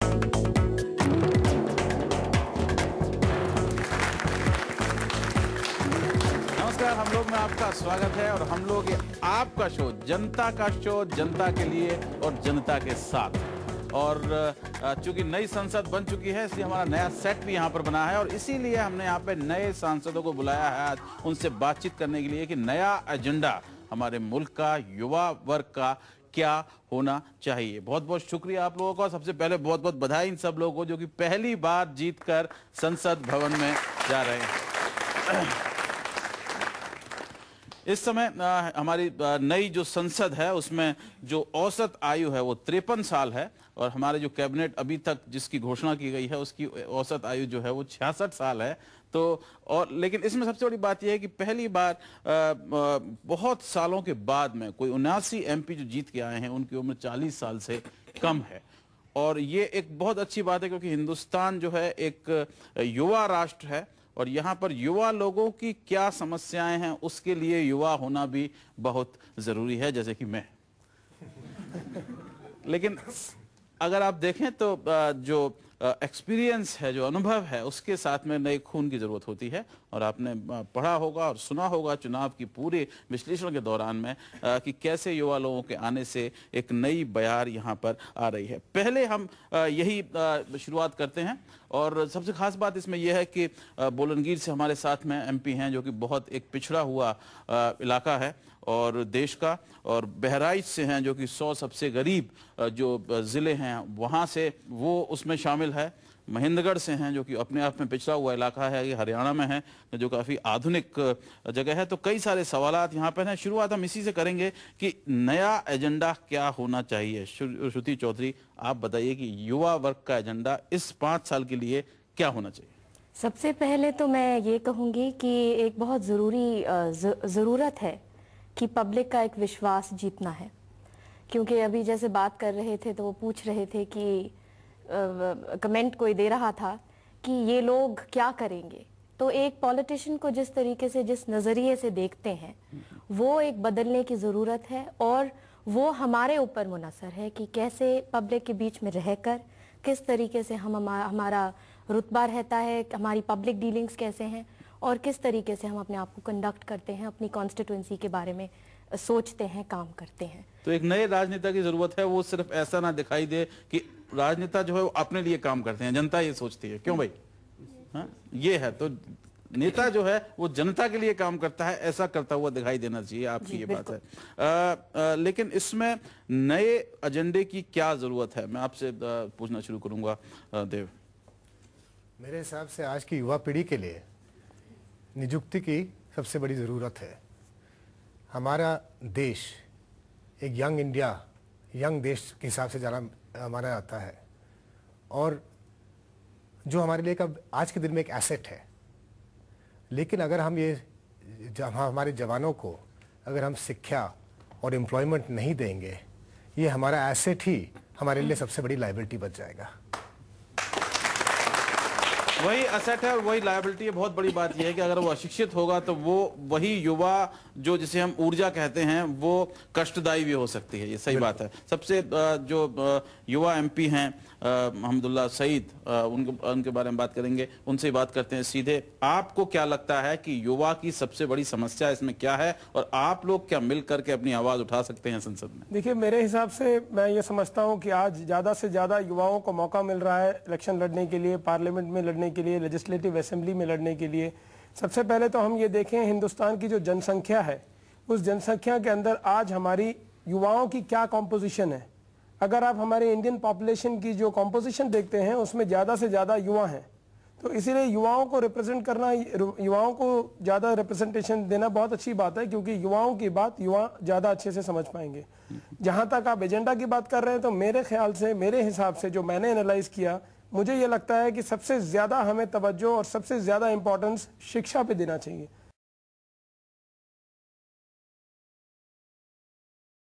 नमस्कार, हम लोग में आपका स्वागत है और हम लोग आपका शो, जनता का शो, जनता के लिए और जनता के साथ। और चूंकि नई संसद बन चुकी है, इसलिए हमारा नया सेट भी यहाँ पर बना है और इसीलिए हमने यहाँ पे नए सांसदों को बुलाया है आज उनसे बातचीत करने के लिए कि नया एजेंडा हमारे मुल्क का, युवा वर्ग का क्या होना चाहिए। बहुत बहुत शुक्रिया आप लोगों का। सबसे पहले बहुत बहुत बधाई इन सब लोगों को जो कि पहली बार जीतकर संसद भवन में जा रहे हैं। इस समय हमारी नई जो संसद है उसमें जो औसत आयु है वो 53 साल है और हमारे जो कैबिनेट अभी तक जिसकी घोषणा की गई है उसकी औसत आयु जो है वो 66 साल है। तो और लेकिन इसमें सबसे बड़ी बात यह है कि पहली बार बहुत सालों के बाद में कोई 79 एमपी जो जीत के आए हैं उनकी उम्र 40 साल से कम है और ये एक बहुत अच्छी बात है क्योंकि हिंदुस्तान जो है एक युवा राष्ट्र है और यहाँ पर युवा लोगों की क्या समस्याएं हैं उसके लिए युवा होना भी बहुत जरूरी है, जैसे कि मैं। लेकिन अगर आप देखें तो जो एक्सपीरियंस है, जो अनुभव है, उसके साथ में नए खून की जरूरत होती है और आपने पढ़ा होगा और सुना होगा चुनाव की पूरे विश्लेषण के दौरान में कि कैसे युवा लोगों के आने से एक नई बयार यहाँ पर आ रही है। पहले हम यही शुरुआत करते हैं और सबसे खास बात इसमें यह है कि बोलनगीर से हमारे साथ में एमपी हैं जो कि बहुत एक पिछड़ा हुआ इलाका है और देश का, और बहराइच से हैं जो कि 100 सबसे गरीब जो ज़िले हैं वहाँ से वो उसमें शामिल है। महेंद्रगढ़ से हैं जो कि अपने आप में पिछड़ा हुआ इलाका है, ये हरियाणा में है जो काफ़ी आधुनिक जगह है। तो कई सारे सवालात यहाँ पर हैं। शुरुआत हम इसी से करेंगे कि नया एजेंडा क्या होना चाहिए। श्रुति चौधरी, आप बताइए कि युवा वर्ग का एजेंडा इस 5 साल के लिए क्या होना चाहिए? सबसे पहले तो मैं ये कहूँगी कि एक बहुत ज़रूरत है कि पब्लिक का एक विश्वास जीतना है, क्योंकि अभी जैसे बात कर रहे थे तो वो पूछ रहे थे कि कमेंट कोई दे रहा था कि ये लोग क्या करेंगे। तो एक पॉलिटिशियन को जिस तरीके से, जिस नज़रिए से देखते हैं वो एक बदलने की ज़रूरत है और वो हमारे ऊपर मुनसर है कि कैसे पब्लिक के बीच में रहकर किस तरीके से हमारा रुतबा रहता है, हमारी पब्लिक डीलिंग्स कैसे हैं और किस तरीके से हम अपने आप को कंडक्ट करते हैं, अपनी कॉन्स्टिट्यूंसी के बारे में सोचते हैं, काम करते हैं। तो एक नए राजनेता की जरूरत है। वो सिर्फ ऐसा ना दिखाई दे कि राजनेता जो है वो अपने लिए काम करते हैं, जनता ये सोचती है। क्यों भाई? हाँ, ये है। तो नेता जो है वो जनता के लिए काम करता है, ऐसा करता हुआ दिखाई देना चाहिए। आपकी ये बात है। लेकिन इसमें नए एजेंडे की क्या जरूरत है, मैं आपसे पूछना शुरू करूंगा देव। मेरे हिसाब से आज की युवा पीढ़ी के लिए नियुक्ति की सबसे बड़ी ज़रूरत है। हमारा देश एक यंग इंडिया, यंग देश के हिसाब से माना जाता है और जो हमारे लिए आज के दिन में एक एसेट है। लेकिन अगर हम हमारे जवानों को अगर हम शिक्षा और एम्प्लॉयमेंट नहीं देंगे, ये हमारा एसेट ही हमारे लिए सबसे बड़ी लायबिलिटी बच जाएगा। वही असेट है और वही लायबिलिटी है। बहुत बड़ी बात यह है कि अगर वो अशिक्षित होगा तो वो वही युवा जो जिसे हम ऊर्जा कहते हैं वो कष्टदायी भी हो सकती है। ये सही बात है। सबसे जो युवा एमपी हैं हमदुल्ला सईद, उनके बारे में बात करेंगे, उनसे ही बात करते हैं सीधे। आपको क्या लगता है कि युवा की सबसे बड़ी समस्या इसमें क्या है और आप लोग क्या मिल करके अपनी आवाज उठा सकते हैं संसद में? देखिए, मेरे हिसाब से मैं ये समझता हूँ कि आज ज्यादा से ज्यादा युवाओं को मौका मिल रहा है इलेक्शन लड़ने के लिए, पार्लियामेंट में लड़ने के लिए, लेजिस्लेटिव असेंबली में लड़ने के लिए। सबसे पहले तो हम ये देखें हिंदुस्तान की जो जनसंख्या है, उस जनसंख्या के अंदर आज हमारी युवाओं की क्या कॉम्पोजिशन है। अगर आप हमारे इंडियन पॉपुलेशन की जो कॉम्पोजिशन देखते हैं उसमें ज़्यादा से ज़्यादा युवा हैं, तो इसीलिए युवाओं को रिप्रेजेंट करना, युवाओं को ज़्यादा रिप्रेजेंटेशन देना बहुत अच्छी बात है, क्योंकि युवाओं की बात युवा ज़्यादा अच्छे से समझ पाएंगे। जहाँ तक आप एजेंडा की बात कर रहे हैं तो मेरे ख्याल से, मेरे हिसाब से जो मैंने एनालाइज किया, मुझे ये लगता है कि सबसे ज़्यादा हमें तवज्जो और सबसे ज़्यादा इंपॉर्टेंस शिक्षा पे देना चाहिए।